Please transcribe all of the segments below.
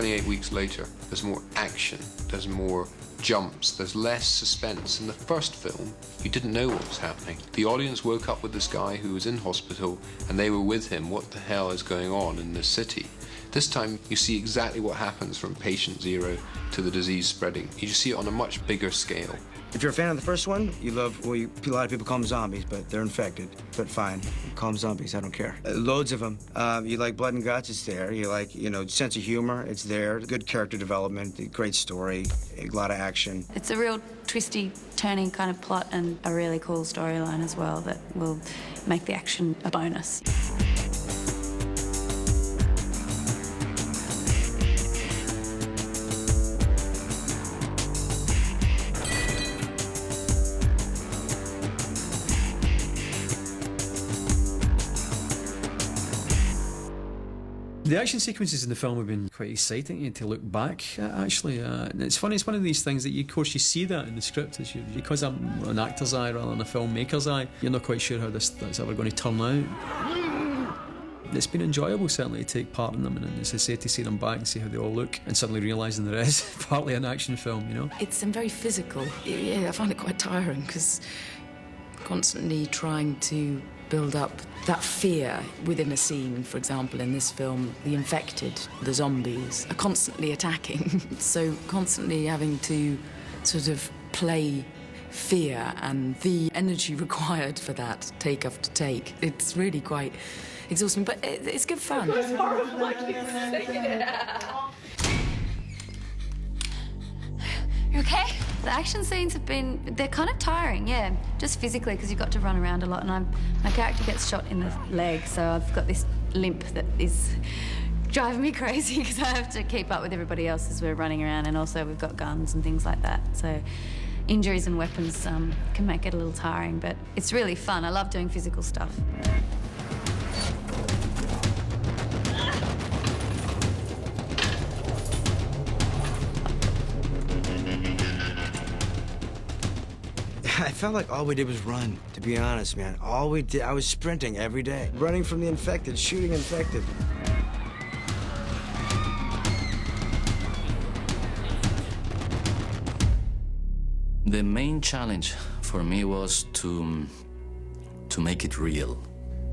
28 weeks later, there's more action, there's more jumps, there's less suspense. In the first film, you didn't know what was happening. The audience woke up with this guy who was in hospital and they were with him. What the hell is going on in this city? This time, you see exactly what happens from patient zero to the disease spreading. You just see it on a much bigger scale. If you're a fan of the first one, you love, well, a lot of people call them zombies, but they're infected. But fine, call them zombies, I don't care. Loads of them. You like blood and guts, it's there. You like, sense of humor, it's there. Good character development, great story, a lot of action. It's a real twisty, turning kind of plot and a really cool storyline as well that will make the action a bonus. The action sequences in the film have been quite exciting to look back at, actually. And it's funny, it's one of these things that, of course, you see that in the script. Because I'm an actor's eye rather than a filmmaker's eye, you're not quite sure how that's ever going to turn out. It's been enjoyable, certainly, to take part in them, and as I say, to see them back and see how they all look, and suddenly realising there is partly an action film, It's very physical. Yeah, I find it quite tiring, because constantly trying to build up that fear within a scene. For example, in this film, the infected, the zombies, are constantly attacking. So constantly having to sort of play fear and the energy required for that, take after take. It's really quite exhausting, but it's good fun. It's horrifying. You okay? The action scenes they're kind of tiring, yeah, just physically, because you've got to run around a lot, and my character gets shot in the leg, so I've got this limp that is driving me crazy because I have to keep up with everybody else as we're running around, and also we've got guns and things like that, so injuries and weapons can make it a little tiring, but it's really fun. I love doing physical stuff. I felt like all we did was run, to be honest, man. All we did, I was sprinting every day, running from the infected, shooting infected. The main challenge for me was to make it real,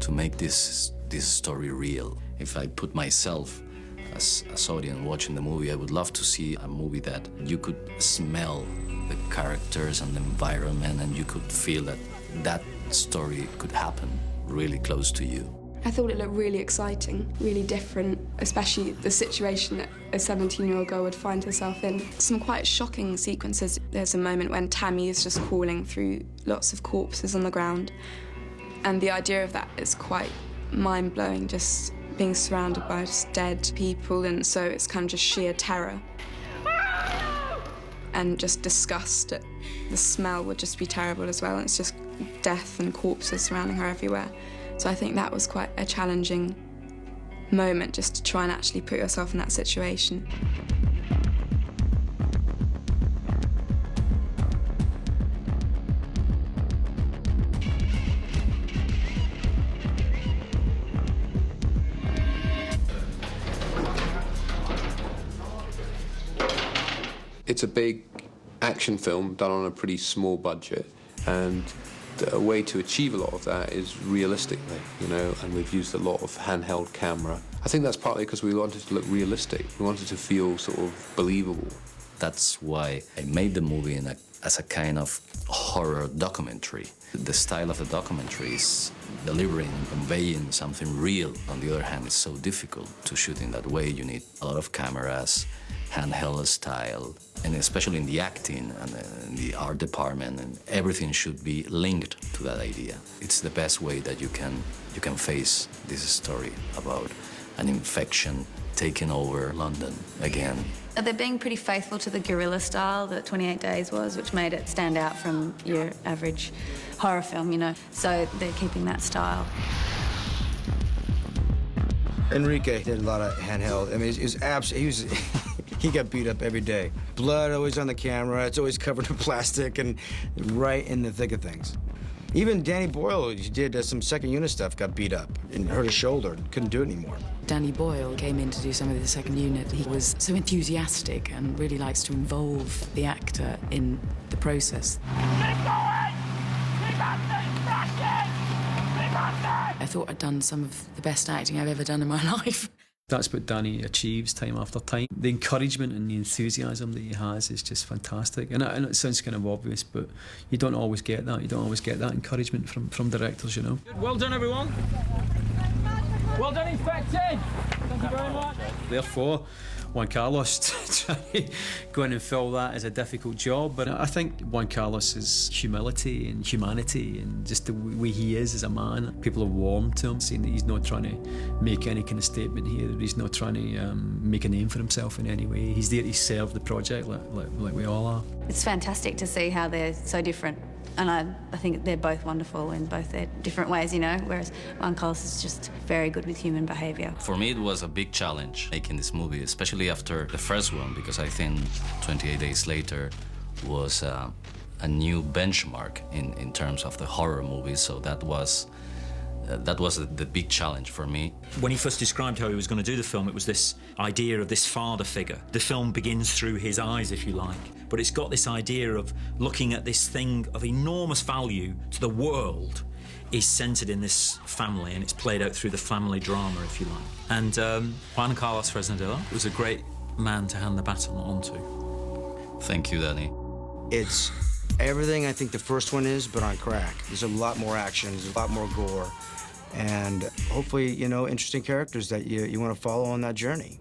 to make this story real. If I put myself as audience watching the movie, I would love to see a movie that you could smell the characters and the environment, and you could feel that story could happen really close to you. I thought it looked really exciting, really different, especially the situation that a 17-year-old girl would find herself in. Some quite shocking sequences. There's a moment when Tammy is just crawling through lots of corpses on the ground, and the idea of that is quite mind-blowing, just being surrounded by just dead people, and so it's kind of just sheer terror. And just disgust. The smell would just be terrible as well. It's just death and corpses surrounding her everywhere. So I think that was quite a challenging moment, just to try and actually put yourself in that situation. It's a big action film done on a pretty small budget, and a way to achieve a lot of that is realistically, and we've used a lot of handheld camera. I think that's partly because we wanted to look realistic. We wanted to feel sort of believable. That's why I made the movie as a kind of horror documentary. The style of the documentary is delivering, conveying something real. On the other hand, it's so difficult to shoot in that way. You need a lot of cameras, handheld style, and especially in the acting and in the art department, and everything should be linked to that idea. It's the best way that you can face this story about an infection taking over London again. They're being pretty faithful to the guerrilla style that 28 Days was, which made it stand out from your average horror film, So they're keeping that style. Enrique did a lot of handheld. I mean, he got beat up every day. Blood always on the camera. It's always covered in plastic and right in the thick of things. Even Danny Boyle, who did some second unit stuff, got beat up and hurt his shoulder and couldn't do it anymore. Danny Boyle came in to do some of the second unit. He was so enthusiastic and really likes to involve the actor in the process. I thought I'd done some of the best acting I've ever done in my life. That's what Danny achieves time after time. The encouragement and the enthusiasm that he has is just fantastic. And it sounds kind of obvious, but you don't always get that. You don't always get that encouragement from directors, you know. Well done, everyone. Well done, Infected. Thank you very much. Therefore, Juan Carlos trying to go in and fill that is a difficult job. But I think Juan Carlos's humility and humanity and just the way he is as a man, people are warm to him, saying that he's not trying to make any kind of statement here, that he's not trying to make a name for himself in any way. He's there to serve the project like we all are. It's fantastic to see how they're so different. And I think they're both wonderful in both their different ways, you know, whereas Juan Carlos is just very good with human behaviour. For me, it was a big challenge making this movie, especially after the first one, because I think 28 Days Later was a new benchmark in terms of the horror movies, so that was the big challenge for me. When he first described how he was going to do the film, it was this idea of this father figure. The film begins through his eyes, if you like, but it's got this idea of looking at this thing of enormous value to the world is centred in this family, and it's played out through the family drama, if you like. And Juan Carlos Fresnadillo was a great man to hand the baton on to. Thank you, Danny. It's everything I think the first one is, but on crack. There's a lot more action, there's a lot more gore, and hopefully, you know, interesting characters that you want to follow on that journey.